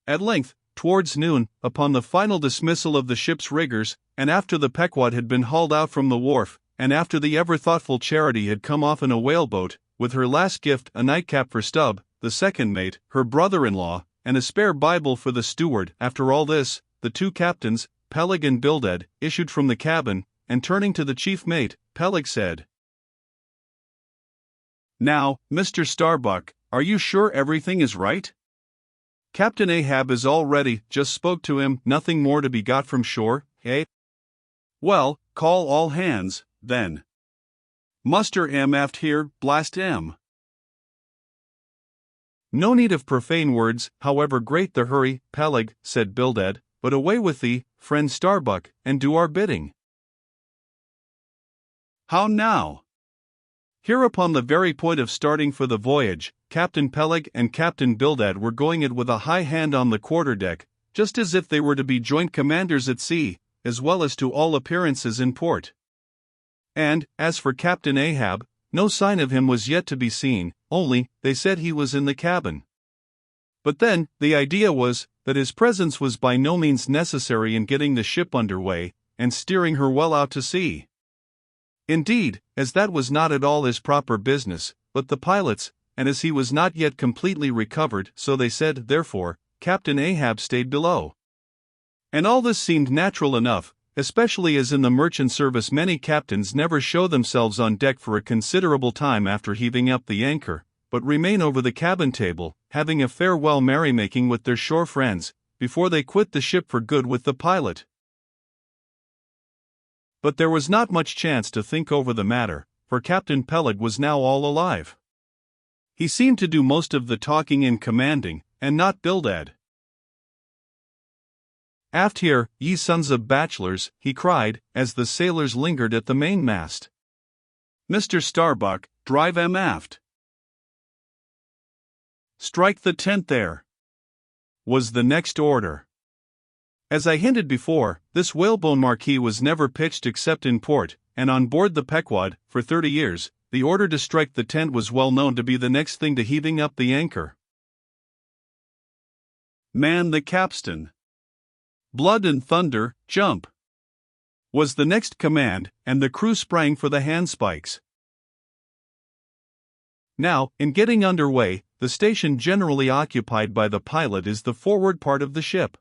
At length, towards noon, upon the final dismissal of the ship's riggers, and after the Pequod had been hauled out from the wharf, and after the ever-thoughtful Charity had come off in a whaleboat, with her last gift, a nightcap for Stubb, the second mate, her brother-in-law, and a spare Bible for the steward, after all this, the two captains, Peleg and Bildad, issued from the cabin, and turning to the chief mate, Peleg said, "Now, Mr. Starbuck, are you sure everything is right? Captain Ahab is all ready, just spoke to him, nothing more to be got from shore, eh? Well, call all hands, then. Muster 'em aft here, blast 'em." "No need of profane words, however great the hurry, Peleg," said Bildad, "but away with thee, friend Starbuck, and do our bidding." "How now?" Here upon the very point of starting for the voyage, Captain Peleg and Captain Bildad were going it with a high hand on the quarter-deck, just as if they were to be joint commanders at sea, as well as to all appearances in port. And, as for Captain Ahab, no sign of him was yet to be seen, only, they said he was in the cabin. But then, the idea was, that his presence was by no means necessary in getting the ship under way, and steering her well out to sea. Indeed, as that was not at all his proper business, but the pilot's, and as he was not yet completely recovered, so they said, therefore, Captain Ahab stayed below. And all this seemed natural enough, especially as in the merchant service many captains never show themselves on deck for a considerable time after heaving up the anchor, but remain over the cabin table, having a farewell merrymaking with their shore friends, before they quit the ship for good with the pilot. But there was not much chance to think over the matter, for Captain Peleg was now all alive. He seemed to do most of the talking and commanding, and not Bildad. "Aft here, ye sons of bachelors," he cried, as the sailors lingered at the mainmast. "Mr. Starbuck, drive 'em aft." "Strike the tent there," was the next order. As I hinted before, this whalebone marquee was never pitched except in port, and on board the Pequod, for 30 years, the order to strike the tent was well known to be the next thing to heaving up the anchor. "Man the capstan! Blood and thunder, jump!" was the next command, and the crew sprang for the handspikes. Now, in getting under way, the station generally occupied by the pilot is the forward part of the ship.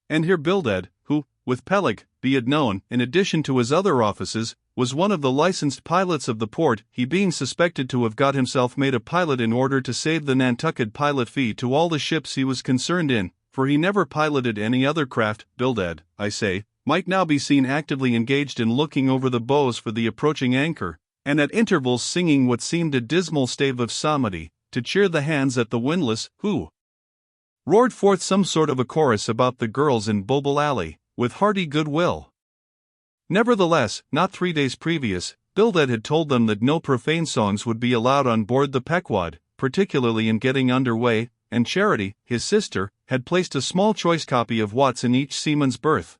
And here Bildad, who, with Peleg, be it known, in addition to his other offices, was one of the licensed pilots of the port, he being suspected to have got himself made a pilot in order to save the Nantucket pilot fee to all the ships he was concerned in, for he never piloted any other craft. Bildad, I say, might now be seen actively engaged in looking over the bows for the approaching anchor, and at intervals singing what seemed a dismal stave of psalmody, to cheer the hands at the windlass, who roared forth some sort of a chorus about the girls in Bobble Alley, with hearty good will. Nevertheless, not 3 days previous, Bildad had told them that no profane songs would be allowed on board the Pequod, particularly in getting under way, and Charity, his sister, had placed a small choice copy of Watts in each seaman's berth.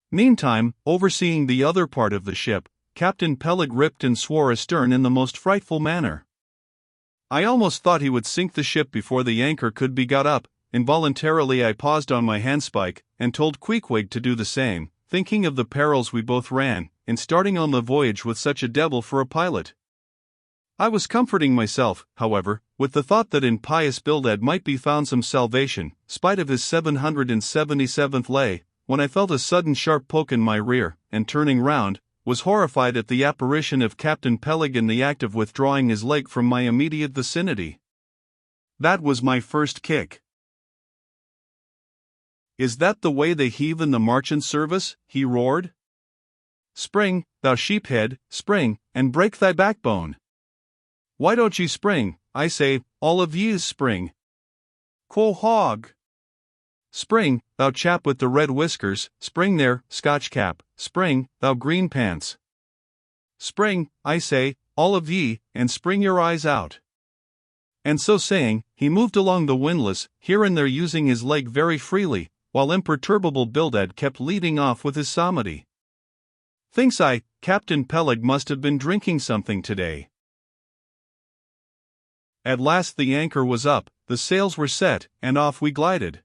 Meantime, overseeing the other part of the ship, Captain Peleg ripped and swore astern in the most frightful manner. I almost thought he would sink the ship before the anchor could be got up. Involuntarily I paused on my handspike, and told Queequeg to do the same, thinking of the perils we both ran, in starting on the voyage with such a devil for a pilot. I was comforting myself, however, with the thought that in pious Bildad might be found some salvation, spite of his 777th lay, when I felt a sudden sharp poke in my rear, and turning round, was horrified at the apparition of Captain Peleg in the act of withdrawing his leg from my immediate vicinity. That was my first kick. "Is that the way they heave in the marchant service?" he roared. "Spring, thou sheephead, spring, and break thy backbone. Why don't ye spring, I say, all of ye's spring. Quahog! Spring, thou chap with the red whiskers, spring there, Scotch cap, spring, thou green pants. Spring, I say, all of ye, and spring your eyes out." And so saying, he moved along the windlass, here and there using his leg very freely, while imperturbable Bildad kept leading off with his psalmody. Thinks I, Captain Peleg must have been drinking something today. At last the anchor was up, the sails were set, and off we glided.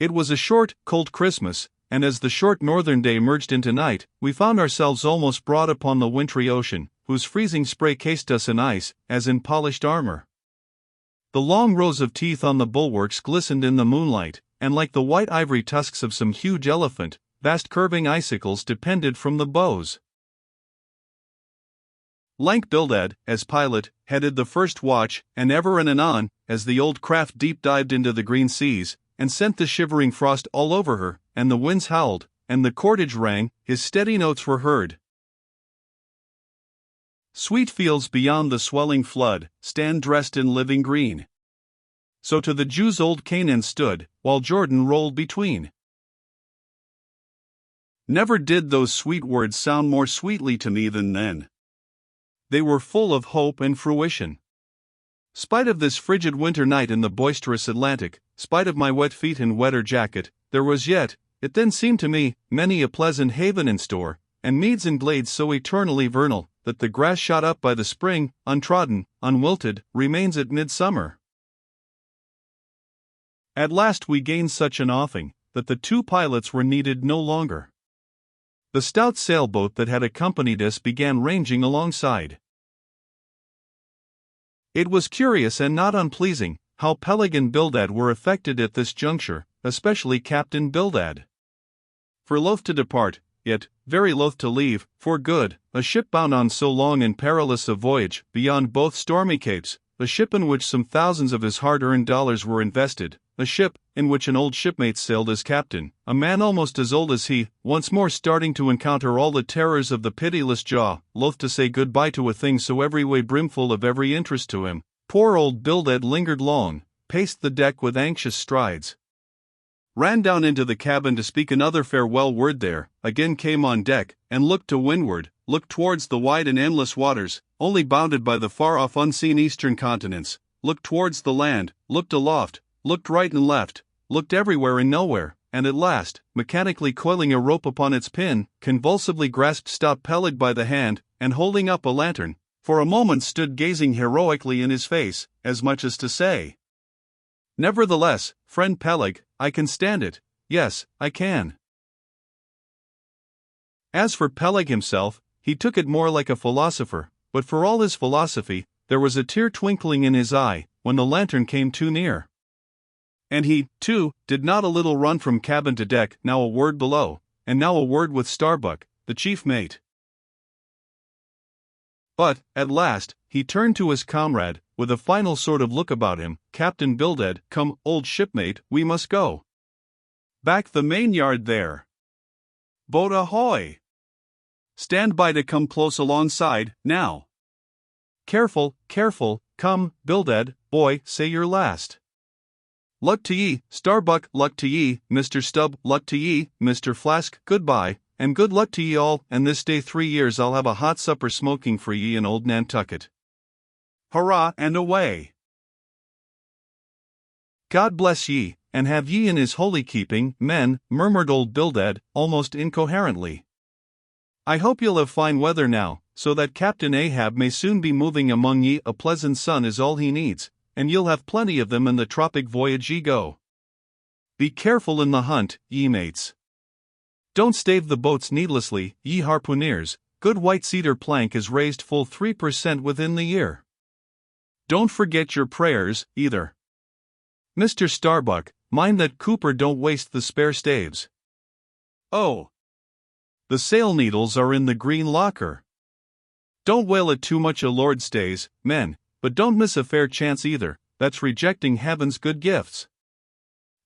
It was a short, cold Christmas, and as the short northern day merged into night, we found ourselves almost broad upon the wintry ocean, whose freezing spray cased us in ice, as in polished armor. The long rows of teeth on the bulwarks glistened in the moonlight, and like the white ivory tusks of some huge elephant, vast curving icicles depended from the bows. Lank Bildad, as pilot, headed the first watch, and ever and anon, as the old craft deep-dived into the green seas, and sent the shivering frost all over her, and the winds howled, and the cordage rang, his steady notes were heard. Sweet fields beyond the swelling flood stand dressed in living green. So to the Jews old Canaan stood, while Jordan rolled between. Never did those sweet words sound more sweetly to me than then. They were full of hope and fruition. Spite of this frigid winter night in the boisterous Atlantic, spite of my wet feet and wetter jacket, there was yet, it then seemed to me, many a pleasant haven in store, and meads and glades so eternally vernal, that the grass shot up by the spring, untrodden, unwilted, remains at midsummer. At last we gained such an offing, that the two pilots were needed no longer. The stout sailboat that had accompanied us began ranging alongside. It was curious and not unpleasing, how Peleg and Bildad were affected at this juncture, especially Captain Bildad. For loath to depart, yet very loath to leave, for good, a ship bound on so long and perilous a voyage, beyond both stormy capes, a ship in which some thousands of his hard-earned dollars were invested, a ship in which an old shipmate sailed as captain, a man almost as old as he, once more starting to encounter all the terrors of the pitiless jaw, loath to say goodbye to a thing so every way brimful of every interest to him. Poor old Bildad lingered long, paced the deck with anxious strides, ran down into the cabin to speak another farewell word there, again came on deck, and looked to windward, looked towards the wide and endless waters, only bounded by the far-off unseen eastern continents, looked towards the land, looked aloft, looked right and left, looked everywhere and nowhere, and at last, mechanically coiling a rope upon its pin, convulsively grasped stout Peleg by the hand, and holding up a lantern, for a moment stood gazing heroically in his face, as much as to say, "Nevertheless, friend Peleg, I can stand it, yes, I can." As for Peleg himself, he took it more like a philosopher, but for all his philosophy, there was a tear twinkling in his eye, when the lantern came too near. And he, too, did not a little run from cabin to deck, now a word below, and now a word with Starbuck, the chief mate. But, at last, he turned to his comrade, with a final sort of look about him, "Captain Bildad, come, old shipmate, we must go. Back the main-yard there. Boat ahoy! Stand by to come close alongside, now. Careful, careful, come, Bildad, boy, say your last. Luck to ye, Starbuck, luck to ye, Mr. Stubb, luck to ye, Mr. Flask, goodbye, and good luck to ye all, and this day 3 years I'll have a hot supper smoking for ye in old Nantucket. Hurrah and away! God bless ye, and have ye in his holy keeping, men," murmured old Bildad, almost incoherently. "I hope you'll have fine weather now, so that Captain Ahab may soon be moving among ye. A pleasant sun is all he needs, and you'll have plenty of them in the tropic voyage ye go. Be careful in the hunt, ye mates. Don't stave the boats needlessly, ye harpooneers. Good white cedar plank is raised full 3% within the year. Don't forget your prayers, either. Mr. Starbuck, mind that Cooper don't waste the spare staves. Oh! The sail needles are in the green locker. Don't wail it too much a Lord stays, men, but don't miss a fair chance either, that's rejecting heaven's good gifts.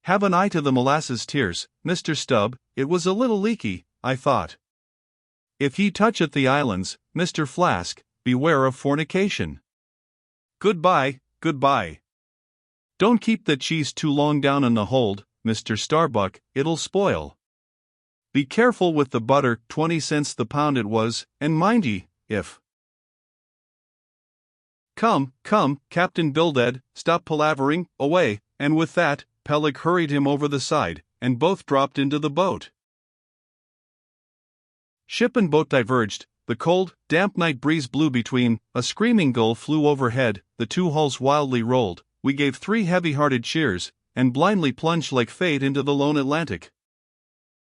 Have an eye to the molasses tears, Mr. Stubb, it was a little leaky, I thought. If ye toucheth the islands, Mr. Flask, beware of fornication. Goodbye, goodbye. Don't keep the cheese too long down in the hold, Mr. Starbuck, it'll spoil. Be careful with the butter, 20 cents the pound it was, and mind ye, if... Come, come, Captain Bildad, stop palavering, away, and with that, Peleg hurried him over the side, and both dropped into the boat. Ship and boat diverged, the cold, damp night breeze blew between, a screaming gull flew overhead, the two hulls wildly rolled, we gave 3 heavy-hearted cheers, and blindly plunged like fate into the lone Atlantic.